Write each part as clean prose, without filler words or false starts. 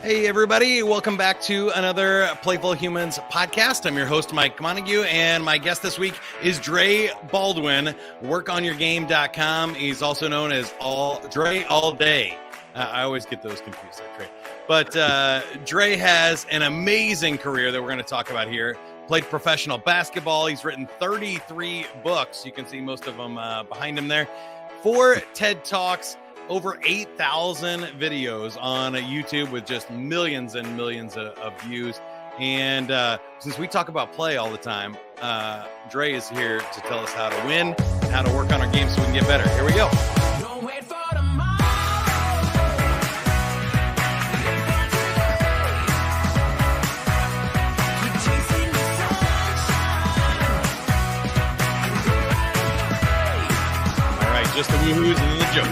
Hey, everybody. Welcome back to another Playful Humans podcast. I'm your host, Mike Montague, and my guest this week is Dre Baldwin, workonyourgame.com. He's also known as Dre All Day. I always get those confused. But Dre has an amazing career that we're going to talk about here. Played professional basketball. He's written 33 books. You can see most of them behind him there. 4 TED Talks, over 8,000 videos on YouTube with just millions and millions of views. And since we talk about play all the time, Dre is here to tell us how to win, how to work on our game so we can get better. Here we go. Just the woohoos and then the jokes.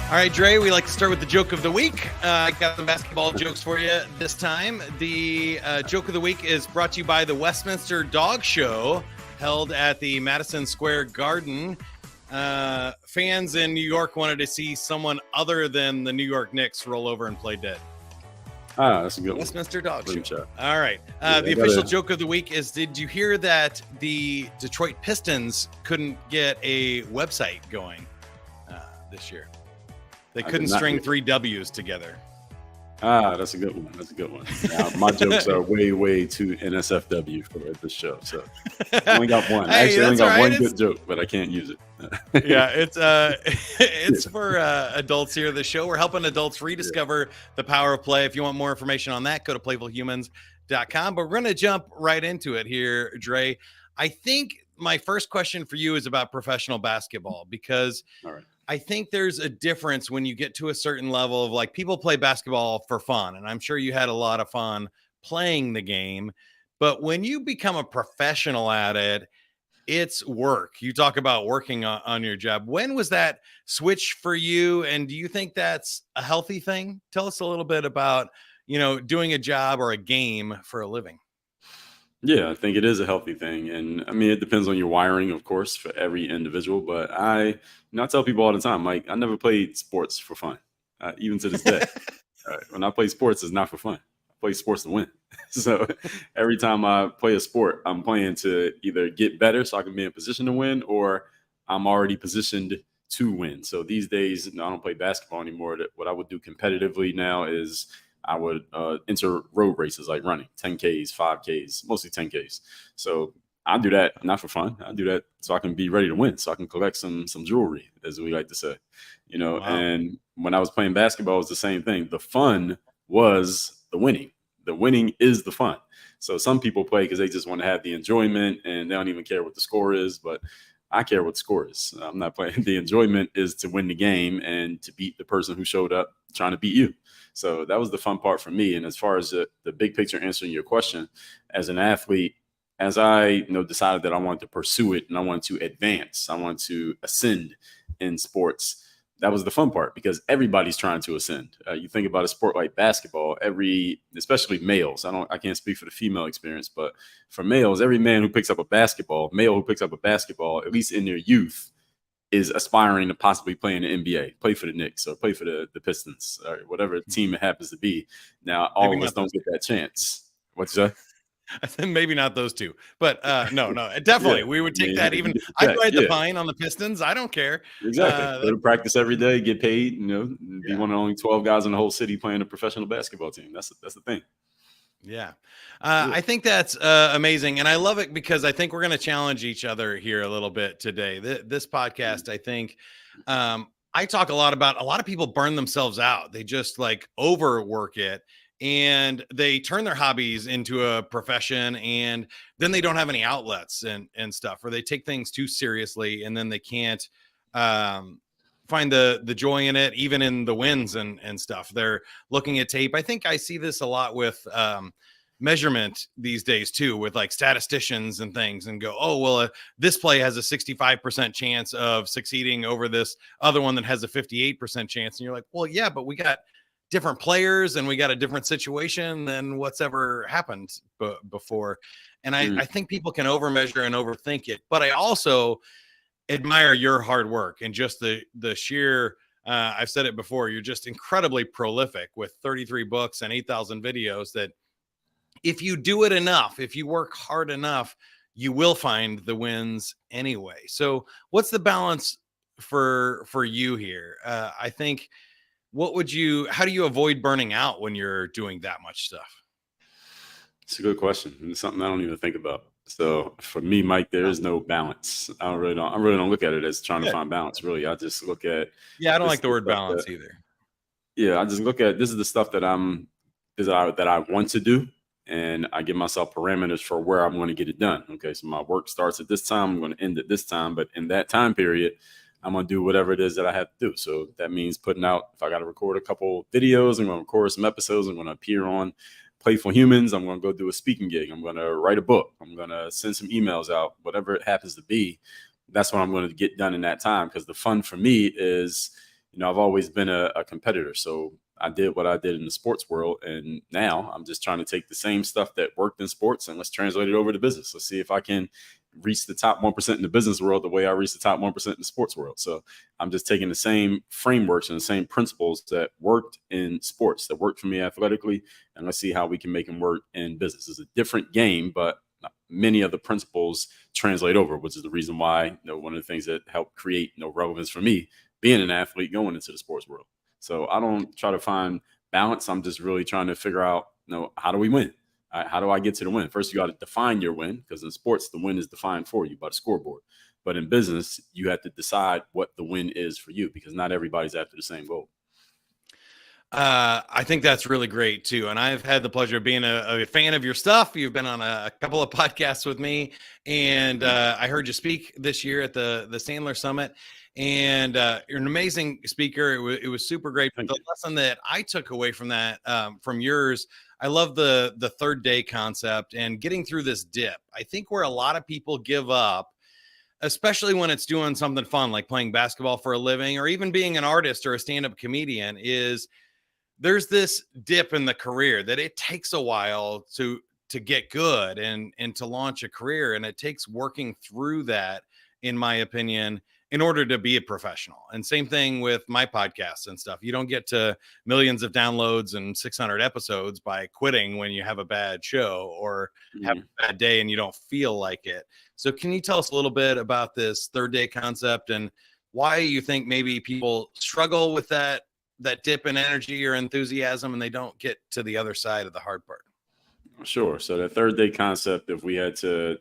All right, Dre, we like to start with the joke of the week. I got some basketball jokes for you this time. The joke of the week is brought to you by the Westminster Dog Show, held at the Madison Square Garden. Fans in New York wanted to see someone other than the New York Knicks roll over and play dead. Ah, that's a good one. Westminster Dog Show. All right. The official joke of the week is, did you hear that the Detroit Pistons couldn't get a website going this year? They couldn't string 3 W's together. Ah, that's a good one. That's a good one. Now, my jokes are way too NSFW for this show. So I only got one. I actually only got one good joke, but I can't use it. Yeah, it's for adults here. The show, we're helping adults rediscover the power of play. If you want more information on that, go to playfulhumans.com. But we're going to jump right into it here, Dre. I think my first question for you is about professional basketball, because all right. I think there's a difference when you get to a certain level of, like, people play basketball for fun. And I'm sure you had a lot of fun playing the game. But when you become a professional at it, it's work. You talk about working on your job. When was that switch for you? And do you think that's a healthy thing? Tell us a little bit about, doing a job or a game for a living. Yeah, I think it is a healthy thing. And I mean, it depends on your wiring, of course, for every individual. But I tell people all the time, like, I never played sports for fun, even to this day. When I play sports, it's not for fun. I play sports to win. So every time I play a sport, I'm playing to either get better so I can be in position to win, or I'm already positioned to win. So these days, I don't play basketball anymore. What I would do competitively now is I would enter road races like running, 10Ks, 5Ks, mostly 10Ks. So I do that not for fun. I do that so I can be ready to win, so I can collect some jewelry, as we like to say. Wow. And when I was playing basketball, it was the same thing. The fun was the winning. The winning is the fun. So some people play because they just want to have the enjoyment and they don't even care what the score is. But I care what the score is. I'm not playing. The enjoyment is to win the game and to beat the person who showed up trying to beat you. So that was the fun part for me. And as far as the big picture, answering your question, as an athlete, as I decided that I wanted to pursue it and I wanted to advance, I wanted to ascend in sports, that was the fun part, because everybody's trying to ascend. You think about a sport like basketball, especially males. I can't speak for the female experience, but for males, every male who picks up a basketball, at least in their youth, is aspiring to possibly play in the NBA, play for the Knicks or play for the Pistons or whatever team it happens to be. Now, all of us don't get that chance. What's that? I think maybe not those two, but no, definitely. We would take that. Even I'd ride the pine on the Pistons. I don't care. Exactly. Go to practice every day, get paid, be one of the only 12 guys in the whole city playing a professional basketball team. That's the thing. Yeah. I think that's amazing. And I love it because I think we're going to challenge each other here a little bit today. This podcast, I think, I talk a lot about, a lot of people burn themselves out. They just like overwork it. And they turn their hobbies into a profession, and then they don't have any outlets and stuff, or they take things too seriously, and then they can't find the joy in it, even in the wins and stuff. They're looking at tape. I think I see this a lot with measurement these days too, with like statisticians and things, and go, oh, well, this play has a 65% chance of succeeding over this other one that has a 58% chance. And you're like, well, yeah, but we got different players and we got a different situation than what's ever happened before. And I think people can overmeasure and overthink it. But I also admire your hard work and just the sheer. I've said it before. You're just incredibly prolific with 33 books and 8,000 videos. That if you do it enough, if you work hard enough, you will find the wins anyway. So, what's the balance for you here? I think. What would you? How do you avoid burning out when you're doing that much stuff? It's a good question. And it's something I don't even think about. So for me, Mike, there is no balance. I really don't look at it as trying to Good. find balance. Really, I just look at Yeah, I don't this like is the the word stuff that balance either. yeah, I just look at this is the stuff that that I want to do, and I give myself parameters for where I'm going to get it done. Okay, so my work starts at this time, I'm going to end at this time, but in that time period, I'm going to do whatever it is that I have to do. So that means putting out, if I got to record a couple videos, I'm going to record some episodes, I'm going to appear on Playful Humans, I'm going to go do a speaking gig, I'm going to write a book, I'm going to send some emails out, whatever it happens to be. That's what I'm going to get done in that time, because the fun for me is, I've always been a competitor. So I did what I did in the sports world. And now I'm just trying to take the same stuff that worked in sports and let's translate it over to business. Let's see if I can reach the top 1% in the business world the way I reached the top 1% in the sports world. So I'm just taking the same frameworks and the same principles that worked in sports, that worked for me athletically, and let's see how we can make them work in business. It's a different game, but many of the principles translate over, which is the reason why, one of the things that helped create, relevance for me being an athlete going into the sports world. So I don't try to find balance. I'm just really trying to figure out, how do we win? How do I get to the win? First, you got to define your win, because in sports, the win is defined for you by the scoreboard. But in business, you have to decide what the win is for you, because not everybody's after the same goal. I think that's really great too. And I've had the pleasure of being a fan of your stuff. You've been on a couple of podcasts with me, and I heard you speak this year at the Sandler Summit. And you're an amazing speaker. It was super great. But the lesson that I took away from that, from yours, I love the third day concept and getting through this dip. I think where a lot of people give up, especially when it's doing something fun like playing basketball for a living or even being an artist or a stand-up comedian, is there's this dip in the career that it takes a while to get good and to launch a career. And it takes working through that, in my opinion, in order to be a professional. And same thing with my podcasts and stuff. You don't get to millions of downloads and 600 episodes by quitting when you have a bad show or have a bad day and you don't feel like it. So can you tell us a little bit about this third day concept and why you think maybe people struggle with that dip in energy or enthusiasm and they don't get to the other side of the hard part? Sure. So the third day concept, if we had to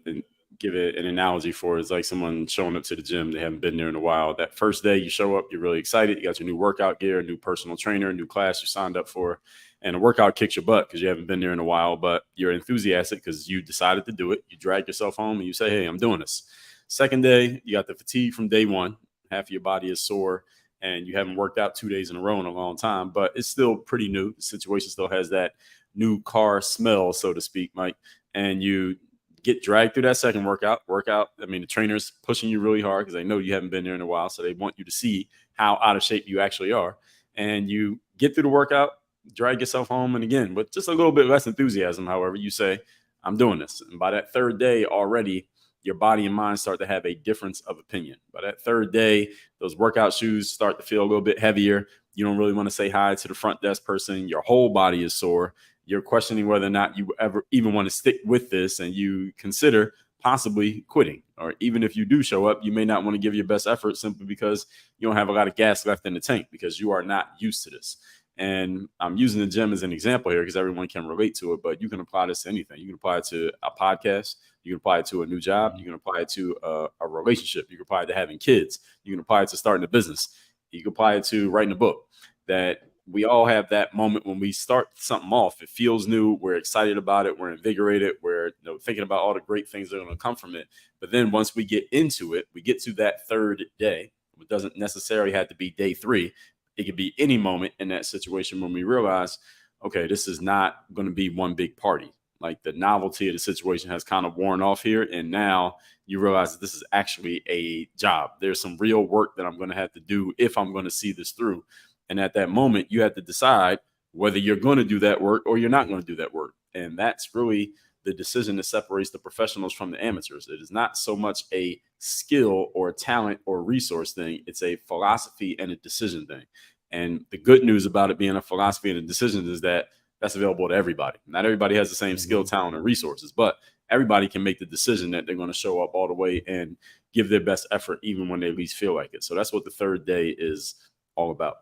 give it an analogy for it, is like someone showing up to the gym. They haven't been there in a while. That first day you show up, you're really excited. You got your new workout gear, new personal trainer, new class you signed up for, and the workout kicks your butt because you haven't been there in a while, but you're enthusiastic because you decided to do it. You drag yourself home and you say, hey, I'm doing this. Second day, you got the fatigue from day one. Half of your body is sore and you haven't worked out 2 days in a row in a long time, but it's still pretty new. The situation still has that new car smell, so to speak, Mike. And you get dragged through that second workout. I mean, the trainer's pushing you really hard because they know you haven't been there in a while. So they want you to see how out of shape you actually are. And you get through the workout, drag yourself home. And again, with just a little bit less enthusiasm, however, you say, I'm doing this. And by that third day already, your body and mind start to have a difference of opinion. By that third day, those workout shoes start to feel a little bit heavier. You don't really want to say hi to the front desk person. Your whole body is sore. You're questioning whether or not you ever even want to stick with this, and you consider possibly quitting. Or even if you do show up, you may not want to give your best effort simply because you don't have a lot of gas left in the tank because you are not used to this. And I'm using the gym as an example here because everyone can relate to it, but you can apply this to anything. You can apply it to a podcast. You can apply it to a new job. You can apply it to a relationship. You can apply it to having kids. You can apply it to starting a business. You can apply it to writing a book. That we all have that moment when we start something off. It feels new. We're excited about it. We're invigorated. We're thinking about all the great things that are going to come from it. But then once we get into it, we get to that third day. It doesn't necessarily have to be day 3. It could be any moment in that situation when we realize, okay, this is not going to be one big party. Like the novelty of the situation has kind of worn off here. And now you realize that this is actually a job. There's some real work that I'm going to have to do if I'm going to see this through. And at that moment, you have to decide whether you're going to do that work or you're not going to do that work. And that's really the decision that separates the professionals from the amateurs. It is not so much a skill or a talent or resource thing. It's a philosophy and a decision thing. And the good news about it being a philosophy and a decision is that that's available to everybody. Not everybody has the same skill, talent, and resources, but everybody can make the decision that they're going to show up all the way and give their best effort, even when they least feel like it. So that's what the third day is all about.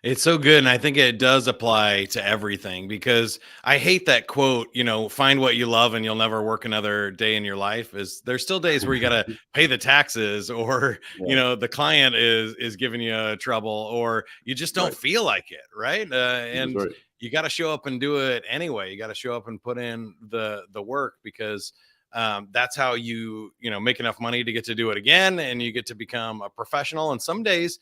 It's so good. And I think it does apply to everything, because I hate that quote, find what you love and you'll never work another day in your life. Is there's still days where you got to pay the taxes, or, Yeah. the client is giving you trouble, or you just don't Right. feel like it. Right. That's And right. you got to show up and do it anyway. You got to show up and put in the work, because that's how you make enough money to get to do it again, and you get to become a professional. And some days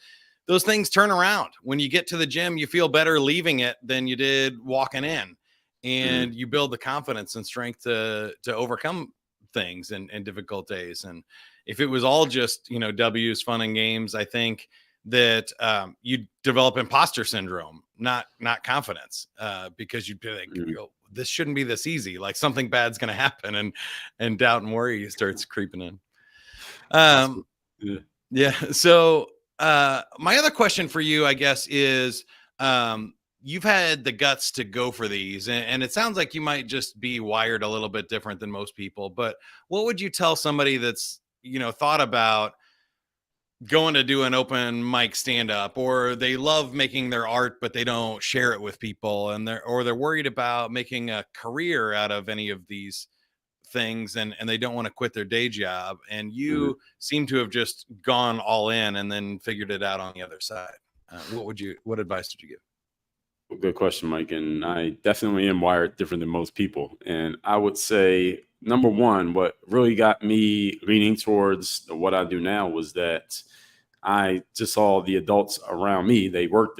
those things turn around. When you get to the gym, you feel better leaving it than you did walking in, and you build the confidence and strength to overcome things and difficult days. And if it was all just W's, fun and games, I think that you develop imposter syndrome, not confidence, because you'd be like, this shouldn't be this easy. Like something bad's going to happen, and doubt and worry starts creeping in. Yeah. So my other question for you, I guess, is you've had the guts to go for these, and it sounds like you might just be wired a little bit different than most people. But what would you tell somebody that's thought about going to do an open mic stand up, or they love making their art but they don't share it with people, and they're worried about making a career out of any of these things, and they don't want to quit their day job, and you seem to have just gone all in and then figured it out on the other side? What advice did you give? Good question, Mike. And I definitely am wired different than most people. And I would say, number one, what really got me leaning towards what I do now was that I just saw the adults around me. They worked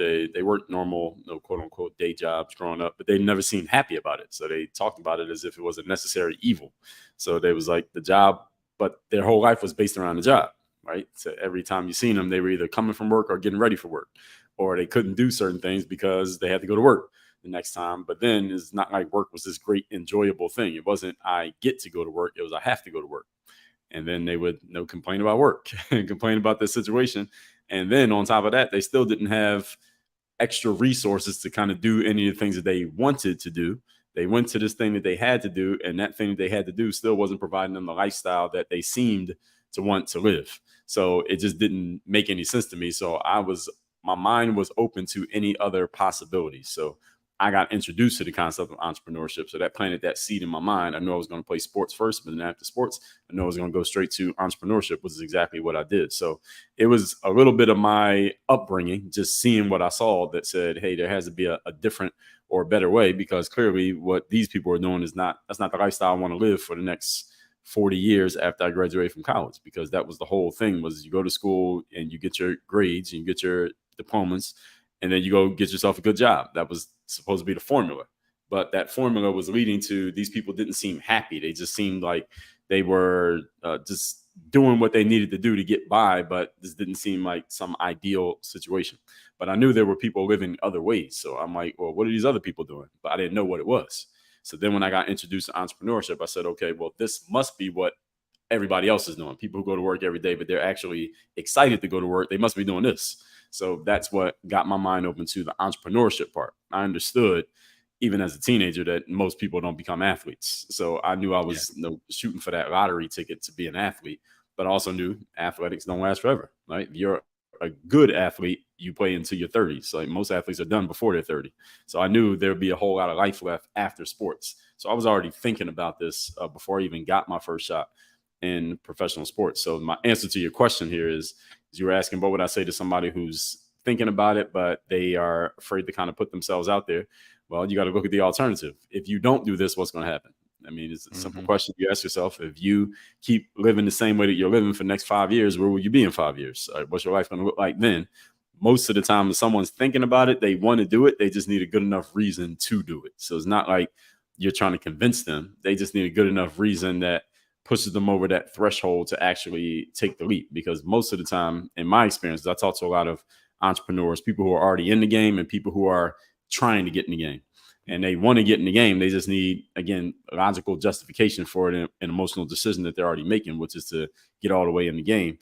normal, quote unquote, day jobs growing up, but they never seemed happy about it. So they talked about it as if it was a necessary evil. So they was like the job, but their whole life was based around the job, right? So every time you seen them, they were either coming from work or getting ready for work, or they couldn't do certain things because they had to go to work the next time. But then it's not like work was this great, enjoyable thing. It wasn't I get to go to work. It was I have to go to work. And then they would complain about work and complain about the situation. And then on top of that, they still didn't have extra resources to kind of do any of the things that they wanted to do. They went to this thing that they had to do, and that thing that they had to do still wasn't providing them the lifestyle that they seemed to want to live. So it just didn't make any sense to me. So my mind was open to any other possibilities. So I got introduced to the concept of entrepreneurship. So that planted that seed in my mind. I knew I was going to play sports first, but then after sports, I knew I was going to go straight to entrepreneurship, which is exactly what I did. So it was a little bit of my upbringing, just seeing what I saw that said, hey, there has to be a different or a better way, because clearly what these people are doing that's not the lifestyle I want to live for the next 40 years after I graduated from college, because that was the whole thing. Was you go to school and you get your grades and you get your diplomas, and then you go get yourself a good job. That was supposed to be the formula. But that formula was leading to these people didn't seem happy. They just seemed like they were just doing what they needed to do to get by, but this didn't seem like some ideal situation. But I knew there were people living other ways. So I'm like, well, what are these other people doing? But I didn't know what it was. So then when I got introduced to entrepreneurship, I said, okay, well, this must be what everybody else is doing. People who go to work every day, but they're actually excited to go to work. They must be doing this. So that's what got my mind open to the entrepreneurship part. I understood, even as a teenager, that most people don't become athletes. So I knew I was shooting for that lottery ticket to be an athlete, but I also knew athletics don't last forever, right? If you're a good athlete, you play into your 30s. Like most athletes are done before they're 30. So I knew there'd be a whole lot of life left after sports. So I was already thinking about this before I even got my first shot in professional sports. So my answer to your question here is you were asking, what would I say to somebody who's thinking about it, but they are afraid to kind of put themselves out there? Well, you got to look at the alternative. If you don't do this, what's going to happen? I mean, it's a simple question you ask yourself. If you keep living the same way that you're living for the next 5 years, where will you be in 5 years? What's your life going to look like then? Most of the time, when someone's thinking about it, they want to do it. They just need a good enough reason to do it. So it's not like you're trying to convince them. They just need a good enough reason that pushes them over that threshold to actually take the leap. Because most of the time, in my experience, I talk to a lot of entrepreneurs, people who are already in the game and people who are trying to get in the game. and they want to get in the game. They just need, again, logical justification for it, and an emotional decision that they're already making, which is to get all the way in the game.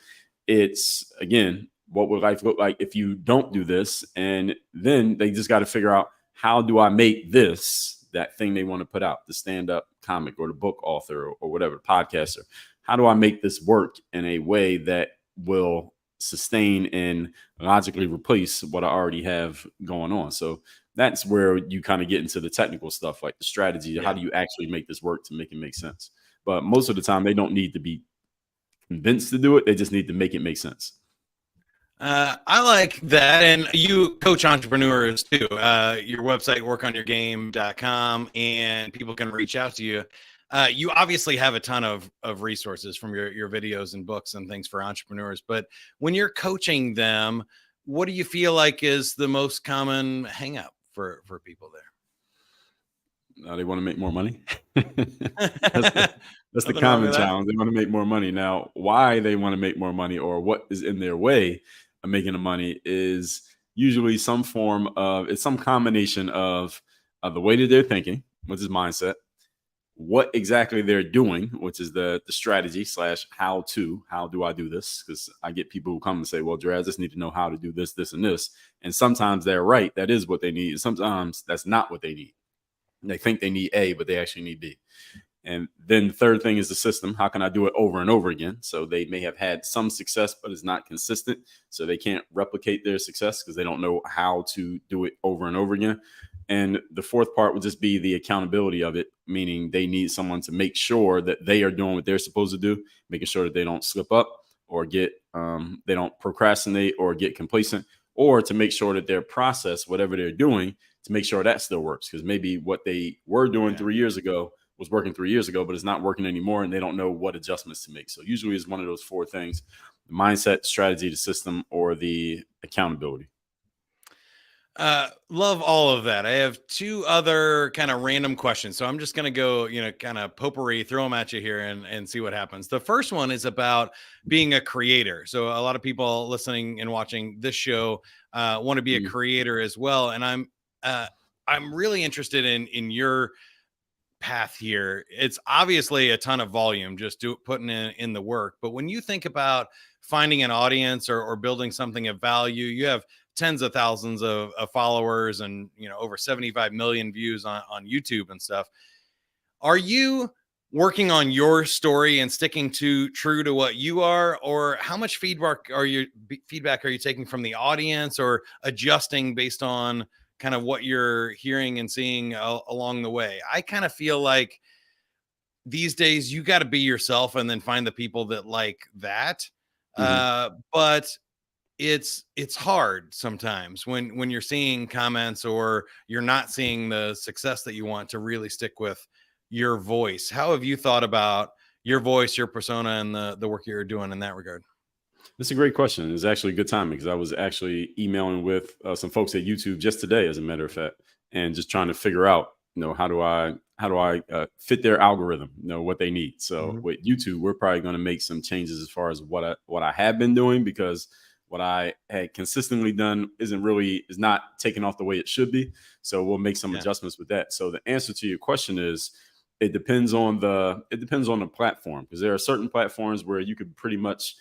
It's, again, what would life look like if you don't do this? And then they just got to figure out, how do I make this, that thing they want to put out, the stand-up comic or the book author or whatever, the podcaster, how do I make this work in a way that will sustain and logically replace what I already have going on? So that's where you kind of get into the technical stuff, like the strategy. Yeah. How do you actually make this work to make it make sense? But most of the time, they don't need to be convinced to do it. They just need to make it make sense. I like that. And you coach entrepreneurs too. Your website, workonyourgame.com, and people can reach out to you. You obviously have a ton of resources from your videos and books and things for entrepreneurs. But when you're coaching them, what do you feel like is the most common hang up for people there? They want to make more money. That's the common challenge. They want to make more money. Now, why they want to make more money, or what is in their way of making the money, is usually some form of, it's some combination of the way that they're thinking, which is mindset, what exactly they're doing, which is the strategy / how do I do this? Because I get people who come and say, well, Dre, I just need to know how to do this, this, and this. And sometimes they're right. That is what they need. And sometimes that's not what they need. They think they need A, but they actually need B. And then the third thing is the system. How can I do it over and over again? So they may have had some success, but it's not consistent. So they can't replicate their success because they don't know how to do it over and over again. And the fourth part would just be the accountability of it, meaning they need someone to make sure that they are doing what they're supposed to do, making sure that they don't slip up or they don't procrastinate or get complacent, or to make sure that their process, whatever they're doing, to make sure that still works. Because maybe what they were doing 3 years ago was working 3 years ago, but it's not working anymore, and they don't know what adjustments to make. So usually it's one of those four things: the mindset, strategy, the system, or the accountability. Love all of that. I have two other kind of random questions. So I'm just going to go, kind of potpourri, throw them at you here and see what happens. The first one is about being a creator. So a lot of people listening and watching this show want to be a creator as well. And I'm really interested in your path here. It's obviously a ton of volume, just putting in the work. But when you think about finding an audience or building something of value, you have tens of thousands of followers and over 75 million views on YouTube and stuff. Are you working on your story and sticking true to what you are, or how much feedback are you taking from the audience, or adjusting based on kind of what you're hearing and seeing along the way? I kind of feel like these days you got to be yourself and then find the people that like that. But it's hard sometimes when you're seeing comments or you're not seeing the success that you want, to really stick with your voice. How have you thought about your voice, your persona, and the work you're doing in that regard? That's a great question. It's actually a good time, because I was actually emailing with some folks at YouTube just today, as a matter of fact, and just trying to figure out, how do I fit their algorithm, what they need. So with YouTube, we're probably going to make some changes as far as what I have been doing, because what I had consistently done is not taking off the way it should be. So we'll make some adjustments with that. So the answer to your question is, it depends on the platform, because there are certain platforms where you could pretty much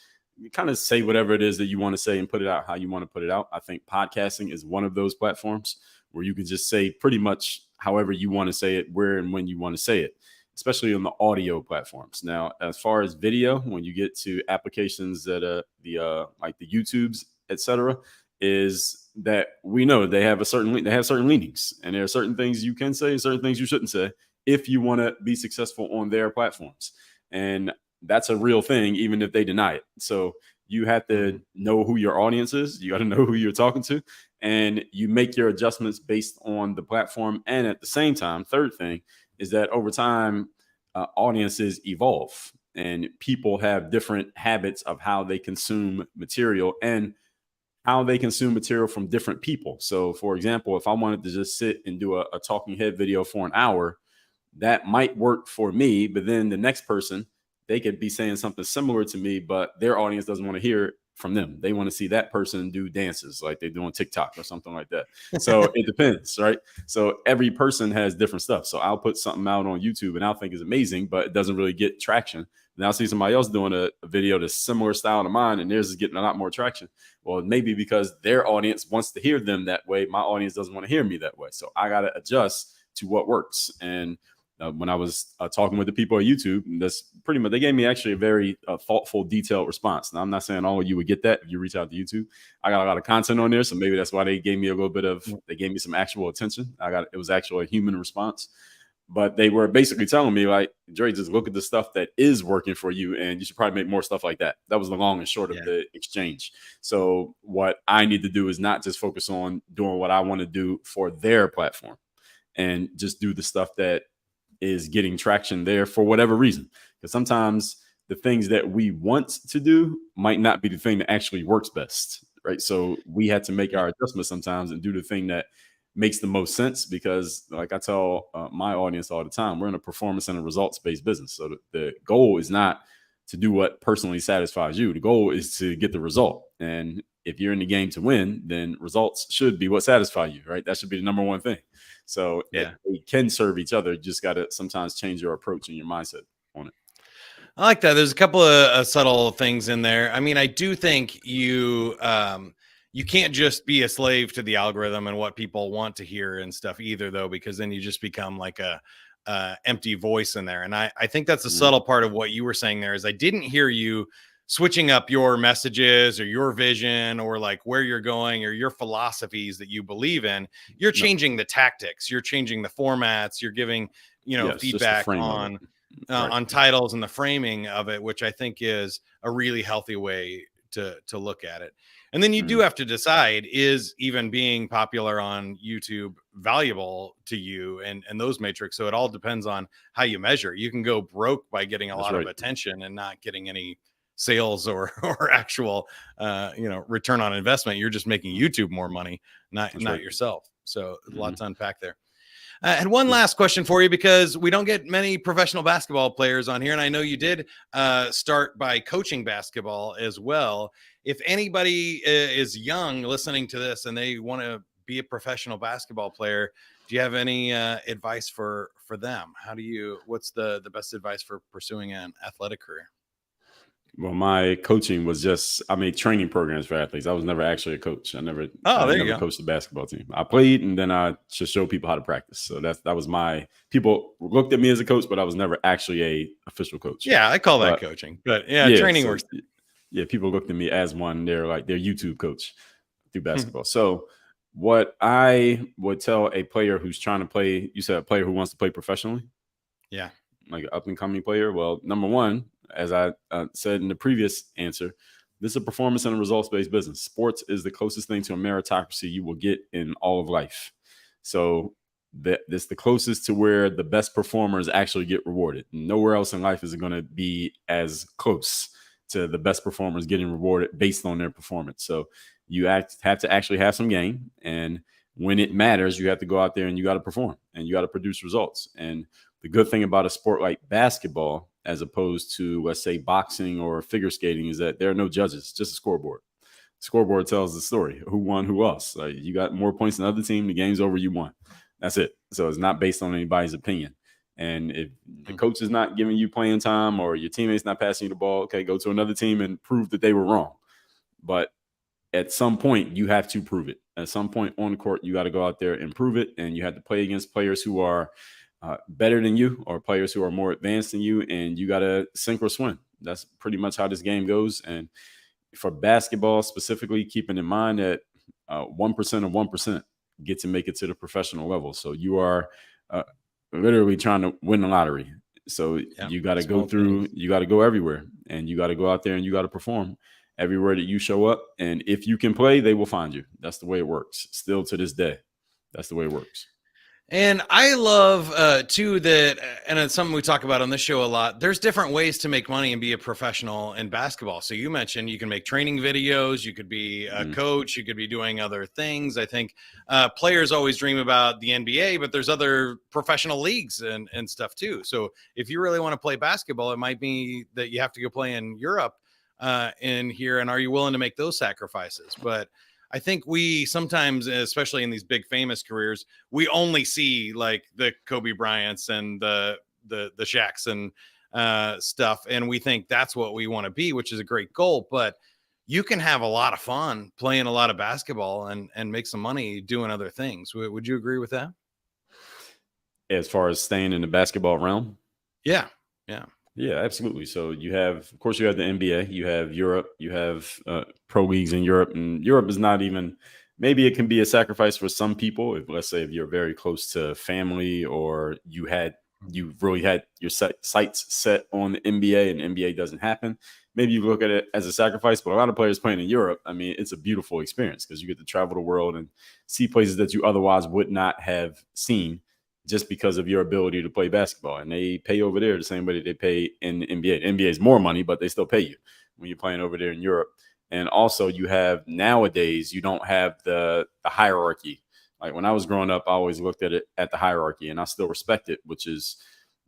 kind of say whatever it is that you want to say and put it out how you want to put it out. I think podcasting is one of those platforms where you can just say pretty much however you want to say it, where and when you want to say it, especially on the audio platforms. Now, as far as video, when you get to applications that like the YouTubes, etc., is that we know they have certain leanings, and there are certain things you can say, certain things you shouldn't say, if you want to be successful on their platforms. And that's a real thing, even if they deny it. So you have to know who your audience is. You got to know who you're talking to, and you make your adjustments based on the platform. And at the same time, third thing is that over time, audiences evolve, and people have different habits of how they consume material and how they consume material from different people. So for example, if I wanted to just sit and do a talking head video for an hour, that might work for me, but then the next person, they could be saying something similar to me, but their audience doesn't want to hear from them. They want to see that person do dances like they do on TikTok or something like that. So it depends, right? So every person has different stuff. So I'll put something out on YouTube and I'll think is amazing, but it doesn't really get traction. And I'll see somebody else doing a video that's similar style to mine and theirs is getting a lot more traction. Well, maybe because their audience wants to hear them that way, my audience doesn't want to hear me that way. So I got to adjust to what works. And when I was talking with the people at YouTube, that's pretty much, they gave me actually a very thoughtful, detailed response. Now, I'm not saying all of you would get that if you reach out to YouTube. I got a lot of content on there, so maybe that's why they gave me a little bit of, they gave me some actual attention. It was actually a human response. But they were basically telling me, like, Dre, just look at the stuff that is working for you, and you should probably make more stuff like that. That was the long and short of the exchange. So what I need to do is not just focus on doing what I want to do for their platform and just do the stuff that is getting traction there for whatever reason. Because sometimes the things that we want to do might not be the thing that actually works best, right? So we had to make our adjustments sometimes and do the thing that makes the most sense, because like I tell my audience all the time, we're in a performance and a results-based business. So the goal is not to do what personally satisfies you. The goal is to get the result. And if you're in the game to win, then results should be what satisfy you, right? That should be the number one thing. So they can serve each other. You just got to sometimes change your approach and your mindset on it. I like that. There's a couple of subtle things in there. I mean, I do think you can't just be a slave to the algorithm and what people want to hear and stuff either, though, because then you just become like a empty voice in there. And I think that's a subtle part of what you were saying there is I didn't hear you switching up your messages or your vision or like where you're going or your philosophies that you believe in. You're changing the tactics, you're changing the formats, you're giving, feedback on titles and the framing of it, which I think is a really healthy way to look at it. And then you do have to decide, is even being popular on YouTube valuable to you and those metrics? So it all depends on how you measure. You can go broke by getting a lot of attention and not getting any sales or actual, return on investment. You're just making YouTube more money, not yourself. So a lot to unpack there. And one last question for you, because we don't get many professional basketball players on here. And I know you did start by coaching basketball as well. If anybody is young listening to this and they want to be a professional basketball player, do you have any advice for them? What's the best advice for pursuing an athletic career? Well, my coaching was I made training programs for athletes. I was never actually a coach. I never coached the basketball team. I played, and then I just showed people how to practice. So that was people looked at me as a coach, but I was never actually a official coach. Yeah, I call that coaching, but training works. Yeah, people looked at me as one. They're like their YouTube coach through basketball. So what I would tell a player who's trying to play, you said a player who wants to play professionally? Yeah. Like an up and coming player. Well, number one, as I said in the previous answer, this is a performance and a results-based business. Sports is the closest thing to a meritocracy you will get in all of life. So that's the closest to where the best performers actually get rewarded. Nowhere else in life is it going to be as close to the best performers getting rewarded based on their performance. So you have to actually have some game. And when it matters, you have to go out there and you got to perform and you got to produce results. And the good thing about a sport like basketball, as opposed to, let's say, boxing or figure skating, is that there are no judges, just a scoreboard. Scoreboard tells the story. Who won, who lost. Like, you got more points than the other team, the game's over, you won. That's it. So it's not based on anybody's opinion. And if the coach is not giving you playing time or your teammate's not passing you the ball, okay, go to another team and prove that they were wrong. But at some point, you have to prove it. At some point on the court, you got to go out there and prove it. And you have to play against players who are better than you or players who are more advanced than you, and you got to sink or swim. That's pretty much how this game goes. And for basketball specifically, keeping in mind that 1% of 1% get to make it to the professional level. So you are literally trying to win the lottery. So you got to go through, you got to go everywhere, and you got to go out there and you got to perform everywhere that you show up. And if you can play, they will find you. That's the way it works. Still to this day, that's the way it works. And I love too that, and it's something we talk about on this show a lot, there's different ways to make money and be a professional in basketball. So you mentioned you can make training videos, you could be a coach, you could be doing other things. I think players always dream about the NBA, but there's other professional leagues and stuff too. So if you really want to play basketball, it might be that you have to go play in Europe in here, and are you willing to make those sacrifices? But I think we sometimes, especially in these big famous careers, we only see like the Kobe Bryants and the Shaqs and stuff, and we think that's what we want to be, which is a great goal. But you can have a lot of fun playing a lot of basketball and make some money doing other things. Would you agree with that? As far as staying in the basketball realm? Yeah. Yeah. Yeah, absolutely. So you have, of course, you have the NBA, you have Europe, you have pro leagues in Europe, and Europe is not even. Maybe it can be a sacrifice for some people. If, let's say, if you're very close to family, or you really had your sights set on the NBA, and NBA doesn't happen. Maybe you look at it as a sacrifice. But a lot of players playing in Europe, I mean, it's a beautiful experience because you get to travel the world and see places that you otherwise would not have seen, just because of your ability to play basketball. And they pay over there the same way that they pay in the NBA. The NBA is more money, but they still pay you when you're playing over there in Europe. And also you have, nowadays, you don't have the hierarchy. Like when I was growing up, I always looked at it at the hierarchy, and I still respect it, which is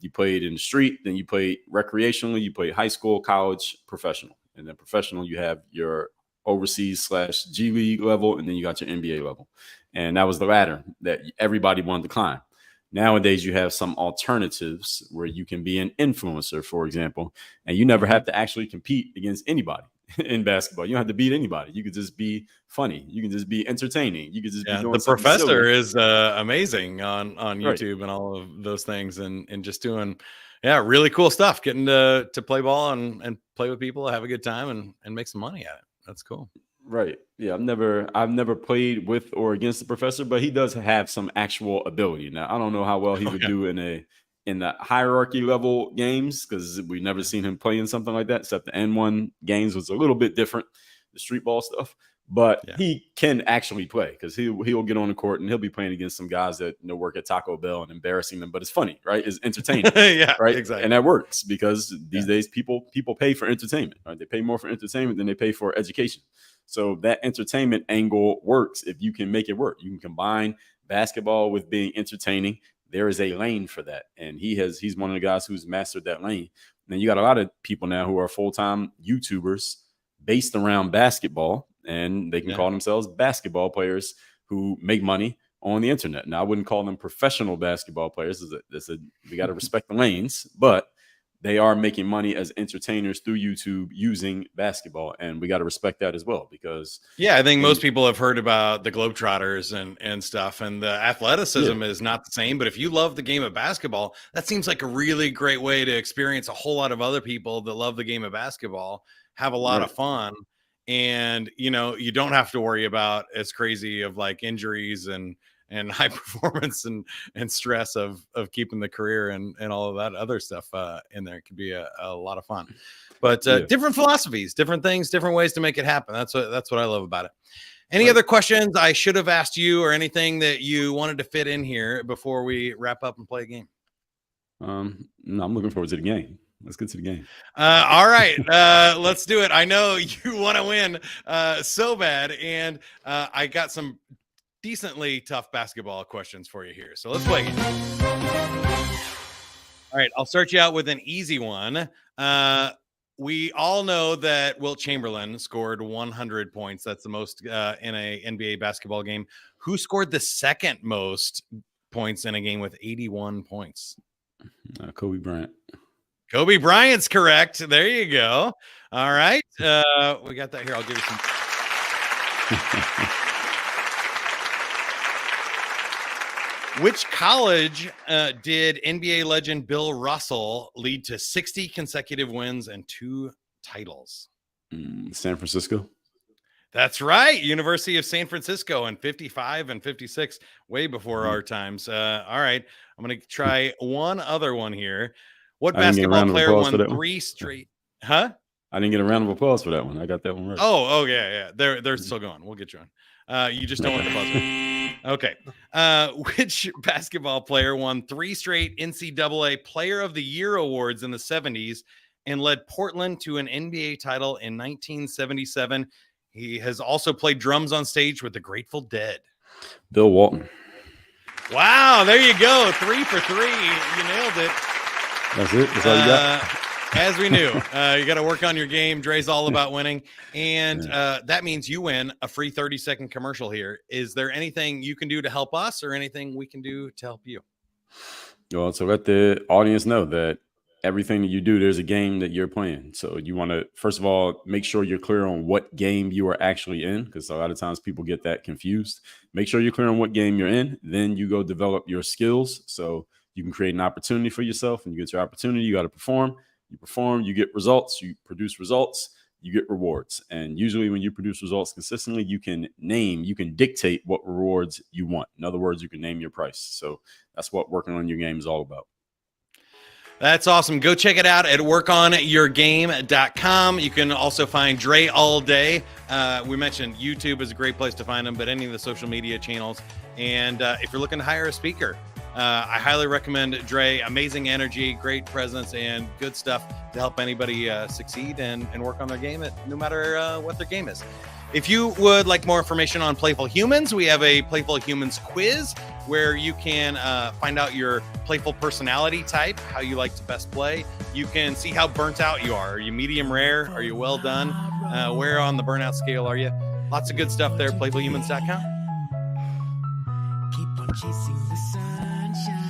you played in the street, then you played recreationally, you played high school, college, professional. And then professional, you have your overseas/G League level, and then you got your NBA level. And that was the ladder that everybody wanted to climb. Nowadays, you have some alternatives where you can be an influencer, for example, and you never have to actually compete against anybody in basketball. You don't have to beat anybody. You could just be funny. You can just be entertaining. You could just be doing the something Professor silly. is amazing on YouTube and all of those things, and just doing really cool stuff, getting to play ball and play with people, have a good time, and make some money at it. That's cool. Right. Yeah. I've never played with or against the Professor, but he does have some actual ability. Now, I don't know how well he would do in the hierarchy level games, because we've never seen him play in something like that, except the N1 games was a little bit different, the street ball stuff. But he can actually play, because he'll get on the court and he'll be playing against some guys that work at Taco Bell and embarrassing them. But it's funny, right? It's entertaining. Yeah, right. Exactly. And that works because these days people pay for entertainment. Right? They pay more for entertainment than they pay for education. So that entertainment angle works if you can make it work. You can combine basketball with being entertaining. There is a lane for that. And he's one of the guys who's mastered that lane. And then you got a lot of people now who are full-time YouTubers based around basketball, and they can call themselves basketball players who make money on the internet. Now, I wouldn't call them professional basketball players. We got to respect the lanes, but they are making money as entertainers through YouTube using basketball, and we got to respect that as well, because I think most people have heard about the Globetrotters and stuff, and the athleticism is not the same. But if you love the game of basketball, that seems like a really great way to experience a whole lot of other people that love the game of basketball, have a lot of fun, and you don't have to worry about as crazy of like injuries and high performance and stress of keeping the career and all of that other stuff in there. It could be a lot of fun, but different philosophies, different things, different ways to make it happen. That's what I love about it. Any other questions I should have asked you, or anything that you wanted to fit in here before we wrap up and play a game? No, I'm looking forward to the game. Let's get to the game. All right, let's do it. I know you want to win so bad, and I got some decently tough basketball questions for you here. So let's play a game. All right, I'll start you out with an easy one. We all know that Wilt Chamberlain scored 100 points. That's the most in a NBA basketball game. Who scored the second most points in a game with 81 points? Kobe Bryant. Kobe Bryant's correct. There you go. All right. We got that here. I'll give you some. Which college did NBA legend Bill Russell lead to 60 consecutive wins and 2 titles? San Francisco. That's right. University of San Francisco in 55 and 56, way before our times. All right. I'm going to try one other one here. What basketball player won 3 straight? Huh? I didn't get a round of applause for that one. I got that one right. Oh, yeah. They're still going. We'll get you on. You just don't want the buzzer. Okay. Which basketball player won 3 straight NCAA Player of the Year awards in the 70s and led Portland to an NBA title in 1977? He has also played drums on stage with the Grateful Dead. Bill Walton. Wow, there you go. 3 for 3. You nailed it. That's it. That's all you got. As we knew, you got to work on your game. Dre's all about winning. And that means you win a free 30-second commercial here. Is there anything you can do to help us or anything we can do to help you? Well, to let the audience know that everything that you do, there's a game that you're playing. So you want to, first of all, make sure you're clear on what game you are actually in, because a lot of times people get that confused. Make sure you're clear on what game you're in. Then you go develop your skills so you can create an opportunity for yourself. And you get your opportunity, you got to perform. You perform, you get results, you produce results, you get rewards. And usually when you produce results consistently, you can dictate what rewards you want. In other words, you can name your price. So that's what working on your game is all about. That's awesome. Go check it out at workonyourgame.com. You can also find Dre all day. We mentioned YouTube is a great place to find him, but any of the social media channels. And if you're looking to hire a speaker, I highly recommend Dre. Amazing energy, great presence, and good stuff to help anybody succeed and work on their game, no matter what their game is. If you would like more information on Playful Humans, we have a Playful Humans quiz where you can find out your playful personality type, how you like to best play. You can see how burnt out you are. Are you medium rare? Are you well done? Where on the burnout scale are you? Lots of good stuff there, playfulhumans.com. Keep on chasing the sunshine.